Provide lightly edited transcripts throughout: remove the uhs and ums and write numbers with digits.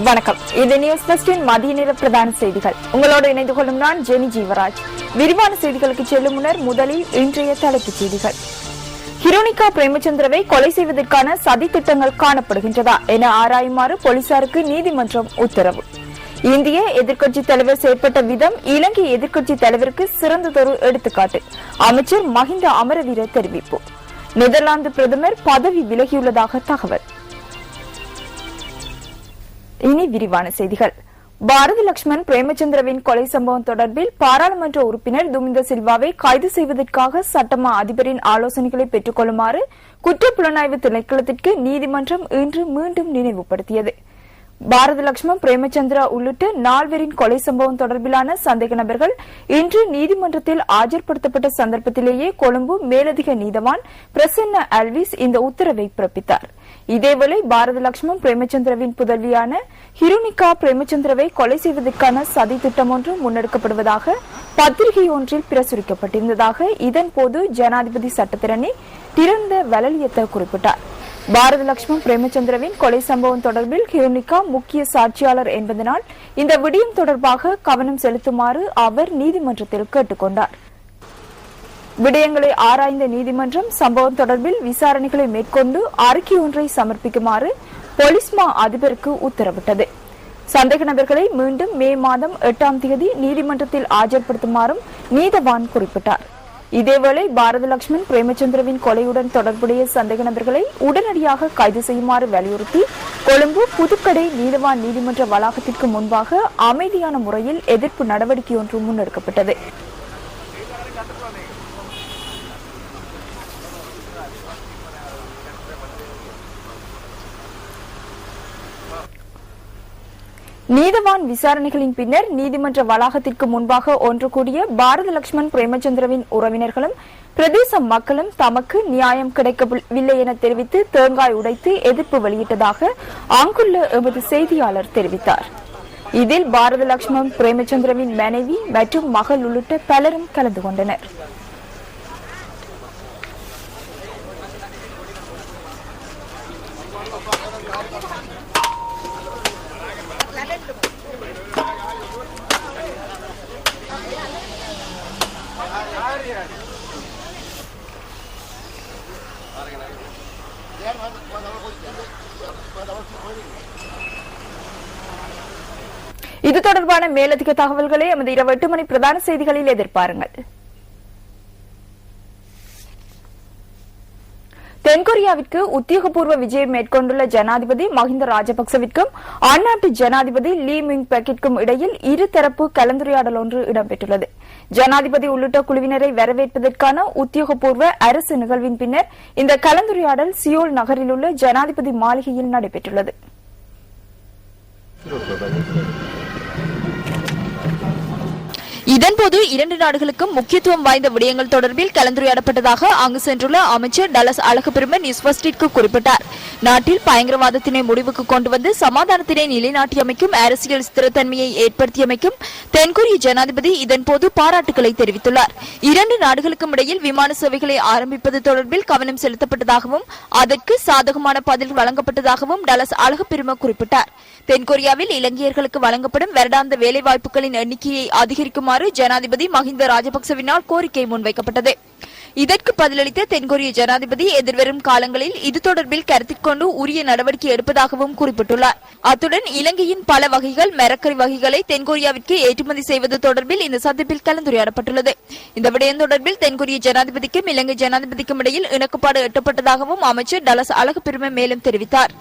வணக்கம். இது நியூஸ் ஃபர்ஸ்டின் மதிய நேர பிரதான செய்திகள். உங்களோடு இணைந்து கொள்ளும் நான் ஜெனி ஜீவராஜ். விரிவான செய்திகளுக்கு செல்லும் முன்னர் முதலில் இன்றைய தலைப்புச் செய்திகள். ஹிருணிகா பிரேமச்சந்திரவை கொலை செய்வதற்கான சதி திட்டங்கள் காணப்படுகின்றதா என ஆராயுமாறு போலீசாருக்கு நீதிமன்றம் உத்தரவு. இந்திய எதிர்க்கட்சித் தலைவர் செயற்பட்ட விதம் இலங்கை எதிர்க்கட்சித் தலைவருக்கு சிறந்ததொரு எடுத்துக்காட்டு. அமைச்சர் மஹிந்த அமரவீர தெரிவிப்பு. நெதர்லாந்து பிரதமர் பதவி விலகியுள்ளதாக தகவல். இனி விரிவான செய்திகள். பாரதி லட்சுமண் பிரேமச்சந்திரவின் கொலை சம்பவம் தொடர்பில் பாராளுமன்ற உறுப்பினர் துமிந்த சில்வாவை கைது செய்வதற்காக சட்டமா அதிபரின் ஆலோசனைகளை பெற்றுக் கொள்ளுமாறு குற்றப்புலனாய்வு திணைக்களத்திற்கு நீதிமன்றம் இன்று மீண்டும் நினைவுபடுத்தியது. பாரதி லட்சுமண் பிரேமச்சந்திரா உள்ளிட்ட 4 கொலை சம்பவம் தொடர்பிலான சந்தேக நபர்கள் இன்று நீதிமன்றத்தில் ஆஜர்படுத்தப்பட்ட சந்தர்ப்பத்திலேயே கொழும்பு மேலதிக நீதவான் பிரசன்ன அல்விஸ் இந்த உத்தரவை பிறப்பித்தார். இதேவேளை பாரதி லட்சுமண் பிரேமச்சந்திரவின் புதல்வியான ஹிருணிகா பிரேமச்சந்திரவை கொலை செய்வதற்கான சதி திட்டம் ஒன்று முன்னெடுக்கப்படுவதாக பத்திரிகை ஒன்றில் பிரசுரிக்கப்பட்டிருந்ததாக இதன்போது ஜனாதிபதி சட்டத்திரணி திறந்த வலலியத்தை குறிப்பிட்டார். பாரதி லட்சுமண் பிரேமச்சந்திரவின் கொலை சம்பவம் தொடர்பில் ஹிருணிகா முக்கிய சாட்சியாளர் என்பதனால் இந்த விடயம் தொடர்பாக கவனம் செலுத்துமாறு அவர் நீதிமன்றத்தில் கேட்டுக் கொண்டார். விடயங்களை ஆராய்ந்த நீதிமன்றம் சம்பவம் தொடர்பில் விசாரணைகளை மேற்கொண்டு அறிக்கை ஒன்றை சமர்ப்பிக்குமாறு போலீஸ் மா அதிபருக்கு உத்தரவிட்டது. சந்தேக நபர்களை மீண்டும் மே மாதம் 8ஆம் தேதி நீதிமன்றத்தில் ஆஜர்படுத்துமாறும் நீதவான் குறிப்பிட்டார். இதேவேளை பாரதி லட்சுமண் பிரேமச்சந்திரவின் கொலையுடன் தொடர்புடைய சந்தேக நபர்களை உடனடியாக கைது செய்யுமாறு வலியுறுத்தி கொழும்பு புதுக்கடை நீதவான் நீதிமன்ற வளாகத்திற்கு முன்பாக அமைதியான முறையில் எதிர்ப்பு நடவடிக்கை ஒன்று முன்னெடுக்கப்பட்டது. நீதவான் விசாரணைகளின் பின்னர் நீதிமன்ற வளாகத்திற்கு முன்பாக ஒன்று கூடிய பாரதி லட்சுமண் பிரேமச்சந்திரவின் உறவினர்களும் பிரதேச மக்களும் தமக்கு நியாயம் கிடைக்கவில்லை என தெரிவித்து தேங்காய் உடைத்து எதிர்ப்பு வெளியிட்டதாக அங்குள்ள எமது செய்தியாளர் தெரிவித்தார். இதில் பாரதி லட்சுமண் பிரேமச்சந்திரவின் மனைவி மற்றும் மகள் உள்ளிட்ட பலரும் கலந்து கொண்டனர். இது தொடர்பான மேலதிக தகவல்களை எமது இரவு 8 மணி பிரதான செய்திகளில் எதிர்பாருங்கள். தென்கொரியாவிற்கு உத்தியோகபூர்வ விஜயம் மேற்கொண்டுள்ள ஜனாதிபதி மஹிந்த ராஜபக்சவிற்கும் அந்நாட்டு ஜனாதிபதி லீ மிங் பெக்கிற்கும் இடையில் இருதரப்பு கலந்துரையாடல் ஒன்று இடம்பெற்றுள்ளது. ஜனாதிபதி உள்ளிட்ட குழுவினரை வரவேற்பதற்கான உத்தியோகபூர்வ அரசு நிகழ்வின் பின்னர் இந்த கலந்துரையாடல் சியோல் நகரில் உள்ள ஜனாதிபதி மாளிகையில் நடைபெற்றுள்ளது. இதன்போது 2 நாடுகளுக்கும் முக்கியத்துவம் வாய்ந்த விடயங்கள் தொடர்பில் கலந்துரையாடப்பட்டதாக அங்கு சென்றுள்ள அமைச்சர் டலஸ் அழகுபெரும நியூஸ் ஃபர்ஸ்டிற்கு குறிப்பிட்டார். நாட்டில் பயங்கரவாதத்தினை முடிவுக்கு கொண்டு வந்து சமாதானத்தினை நிலைநாட்டியமைக்கும் அரசியல் ஸ்திரத்தன்மையை ஏற்படுத்தியமைக்கும் தென்கொரிய ஜனாதிபதி இதன்போது பாராட்டுகளை தெரிவித்துள்ளார். 2 நாடுகளுக்கும் இடையில் விமான சேவைகளை ஆரம்பிப்பது தொடர்பில் கவனம் செலுத்தப்பட்டதாகவும் அதற்கு சாதகமான பதில் வழங்கப்பட்டதாகவும் டலஸ் அழகுபெரும குறிப்பிட்டார். தென்கொரியாவில் இலங்கையர்களுக்கு வழங்கப்படும் வருடாந்த வேலைவாய்ப்புகளின் எண்ணிக்கையை அதிகரிக்குமாறு ஜனாதிபதி மஹிந்த ராஜபக்சவினால் கோரிக்கை முன்வைக்கப்பட்டது. இதற்கு பதிலளித்த தென்கொரிய ஜனாதிபதி எதிர்வரும் காலங்களில் இது தொடர்பில் கருத்தில் கொண்டு உரிய நடவடிக்கை எடுப்பதாகவும் குறிப்பிட்டுள்ளார். அத்துடன் இலங்கையின் பல வகைகள் மரக்கறி வகைகளை தென்கொரியாவிற்கு ஏற்றுமதி செய்வது தொடர்பில் இந்த சந்திப்பில் கலந்துரையாடப்பட்டுள்ளது. இந்த விடயம் தொடர்பில் தென்கொரிய ஜனாதிபதிக்கும் இலங்கை ஜனாதிபதிக்கும் இடையில் இணக்கப்பாடு எட்டப்பட்டதாகவும் அமைச்சர் டலஸ் அழகுபெரும மேலும் தெரிவித்தார்.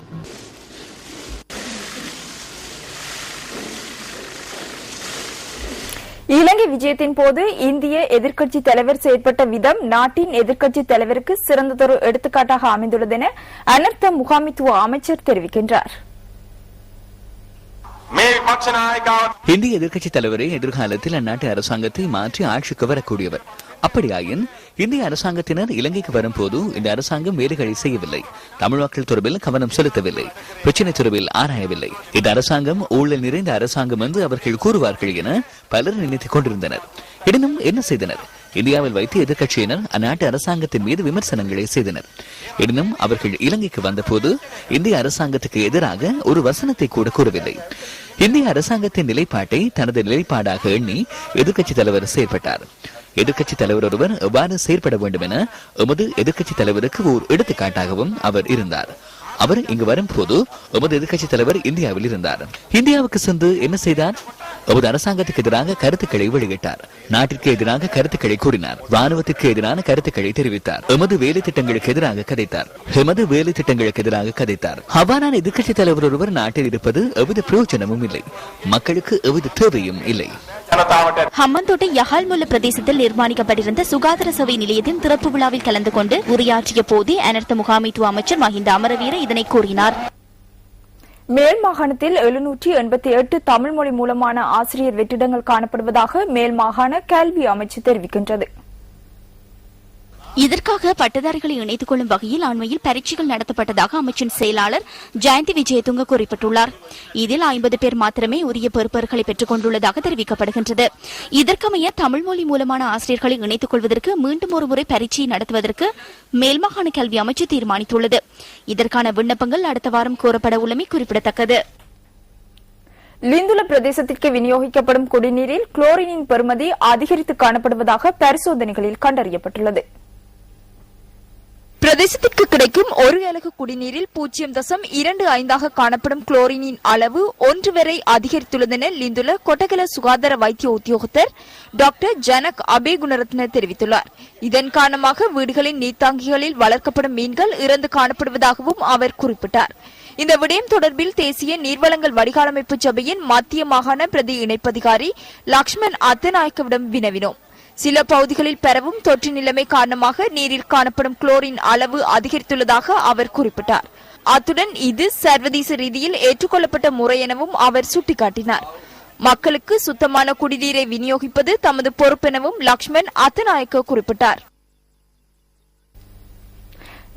இலங்கை விஜயத்தின் போது இந்திய எதிர்க்கட்சித் தலைவர் செயற்பட்ட விதம் நாட்டின் எதிர்க்கட்சித் தலைவருக்கு சிறந்ததொரு எடுத்துக்காட்டாக அமைந்துள்ளது என அனர்த்த முகாமித்துவ அமைச்சர் தெரிவிக்கின்றார். இந்திய எதிர்க்கட்சித் தலைவரை எதிர்காலத்தில் அந்நாட்டு அரசாங்கத்தை மாற்றி ஆட்சிக்கு வரக்கூடியவர். அப்படியாயின் இந்திய அரசாங்கத்தினர் இலங்கைக்கு வரும்போது இந்த அரசாங்கம் வேலைகளை செய்யவில்லை, தமிழ் மக்கள் தொடர்பில் கவனம் செலுத்தவில்லை, பிரச்சினை தொடர்பில் ஆராயவில்லை. இந்த அரசாங்கம் ஊழல் நிறைந்த அரசாங்கம் என்று அவர்கள் கூறுவார்கள் என பலர் நினைத்துக் கொண்டிருந்தனர். எனினும் என்ன செய்தனர்? இந்தியாவில் வைத்து எதிர்க்கட்சியினர் அந்நாட்டு அரசாங்கத்தின் மீது விமர்சனங்களை செய்தனர். எனினும் அவர்கள் இலங்கைக்கு வந்தபோது இந்திய அரசாங்கத்துக்கு எதிராக ஒரு வசனத்தை கூட கூறவில்லை. இந்திய அரசாங்கத்தின் நிலைப்பாட்டை தனது நிலைப்பாடாக எண்ணி எதிர்க்கட்சித் தலைவர் செயற்பட்டார். எதிர்க்கட்சித் தலைவர் ஒருவர் எவ்வாறு செயற்பட வேண்டும் என எமது எதிர்க்கட்சித் தலைவருக்கு ஓர் எடுத்துக்காட்டாகவும் அவர் இருந்தார். அவர் இங்கு வரும்போது எமது எதிர்க்கட்சித் தலைவர் இந்தியாவில் இருந்தார். இந்தியாவுக்கு சென்று என்ன செய்தார்? எமது அரசாங்கத்துக்கு எதிராக கருத்துக்களை வெளியிட்டார். நாட்டிற்கு எதிராக கருத்துக்களை கூறினார். ராணுவத்திற்கு எதிரான கருத்துக்களை தெரிவித்தார். எமது வேலை திட்டங்களுக்கு எதிராக கதைத்தார். அவ்வாறான எதிர்க்கட்சித் தலைவர் ஒருவர் நாட்டில் இருப்பது எவ்வித பிரயோஜனமும் இல்லை. மக்களுக்கு எவ்வித தேவையும் இல்லை. ஹம்மந்தோட்டை யஹால்முல்ல பிரதேசத்தில் நிர்மாணிக்கப்பட்டிருந்த சுகாதார சேவை நிலையத்தின் திறப்பு விழாவில் கலந்து கொண்டு உரையாற்றிய போதே அனர்த்த முகாமைத்துவ அமைச்சர் மஹிந்த அமரவீர இதனை கூறினார். மேல் மாகாணத்தில் 788 தமிழ் மொழி மூலமான ஆசிரியர் வெற்றிடங்கள் காணப்படுவதாக மேல் மாகாண கல்வி அமைச்சு தெரிவிக்கின்றது. இதற்காக பட்டதாரிகளை இணைத்துக் கொள்ளும் வகையில் அண்மையில் பரீட்சைகள் நடத்தப்பட்டதாக அமைச்சின் செயலாளர் ஜெயந்தி விஜயதுங்க குறிப்பிட்டுள்ளார். இதில் 50 பேர் மாத்திரமே உரிய பொறுப்பர்களை பெற்றுக் கொண்டுள்ளதாக தெரிவிக்கப்படுகின்றது. இதற்கமைய தமிழ் மொழி மூலமான ஆசிரியர்களை இணைத்துக் கொள்வதற்கு மீண்டும் ஒருமுறை பரீட்சை நடத்துவதற்கு மேல்மாகாண கல்வி அமைச்சு தீர்மானித்துள்ளது. இதற்கான விண்ணப்பங்கள் அடுத்த வாரம் கோரப்பட உள்ளமை குறிப்பிடத்தக்கது. லிந்துல பிரதேசத்திற்கு விநியோகிக்கப்படும் குடிநீரில் குளோரினின் பெறுமதி அதிகரித்து காணப்படுவதாக பரிசோதனைகளில் கண்டறியப்பட்டுள்ளது. பிரதேசத்திற்கு கிடைக்கும் ஒரு அலகு குடிநீரில் 0.25 காணப்படும் குளோரினின் அளவு 1 வரை அதிகரித்துள்ளதென லிந்துல கொட்டகல சுகாதார வைத்திய உத்தியோகத்தர் டாக்டர் ஜனக் அபேகுணரத்ன தெரிவித்துள்ளார். இதன் காரணமாக வீடுகளின் நீர்த்தாங்கிகளில் வளர்க்கப்படும் மீன்கள் இறந்து காணப்படுவதாகவும் அவர் குறிப்பிட்டார். இந்த விடயம் தொடர்பில் தேசிய நீர்வளங்கள் வடிகாலமைப்பு சபையின் மத்திய மாகாண பிரதி இணைப்பதிகாரி லக்ஷ்மன் அத்தநாயக்கவிடம் வினவினோம். சில பகுதிகளில் பரவும் தொற்று நிலைமை காரணமாக நீரில் காணப்படும் குளோரின் அளவு அதிகரித்துள்ளதாக அவர் குறிப்பிட்டார். அத்துடன் இது சர்வதேச ரீதியில் ஏற்றுக்கொள்ளப்பட்ட முறை எனவும் அவர் சுட்டிக்காட்டினார். மக்களுக்கு சுத்தமான குடிநீரை விநியோகிப்பது தமது பொறுப்பெனவும் லக்ஷ்மன் அத்தநாயக்க குறிப்பிட்டார்.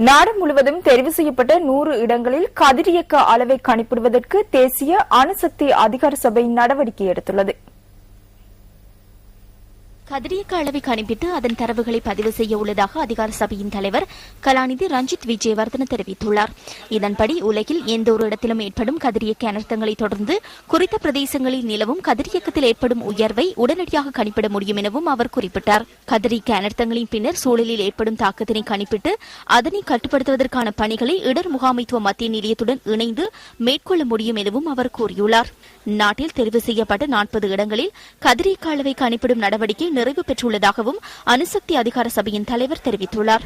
நாடு முழுவதும் தெரிவு செய்யப்பட்ட 100 இடங்களில் கதிரியக்க அளவை கணிப்பிடுவதற்கு தேசிய அணுசக்தி அதிகார சபை நடவடிக்கை எடுத்துள்ளது. கதிரியக்க அளவை கணிப்பிட்டு அதன் தரவுகளை பதிவு செய்ய உள்ளதாக அதிகார சபையின் தலைவர் கலாநிதி ரஞ்சித் விஜயவர்தன தெரிவித்துள்ளார். இதன்படி உலகில் எந்த ஒரு இடத்திலும் ஏற்படும் கதிரியக்க அனர்த்தங்களை தொடர்ந்து குறித்த பிரதேசங்களில் நிலவும் கதிரியக்கத்தில் ஏற்படும் உயர்வை உடனடியாக கணிப்பிட முடியும் எனவும் அவர் குறிப்பிட்டார். கதிரியக்க அனர்த்தங்களின் பின்னர் சூழலில் ஏற்படும் தாக்கத்தினை கணிப்பிட்டு அதனை கட்டுப்படுத்துவதற்கான பணிகளை இடர் முகாமைத்துவ மத்திய நிலையத்துடன் இணைந்து மேற்கொள்ள முடியும் எனவும் அவர் கூறியுள்ளார். நாட்டில் தெரிவு செய்யப்பட்ட 40 இடங்களில் கதிரியக்க அளவை கணிப்பிடும் நடவடிக்கை நிறைவு பெற்றுள்ளதாகவும் அணுசக்தி அதிகார சபையின் தலைவர் தெரிவித்துள்ளார்.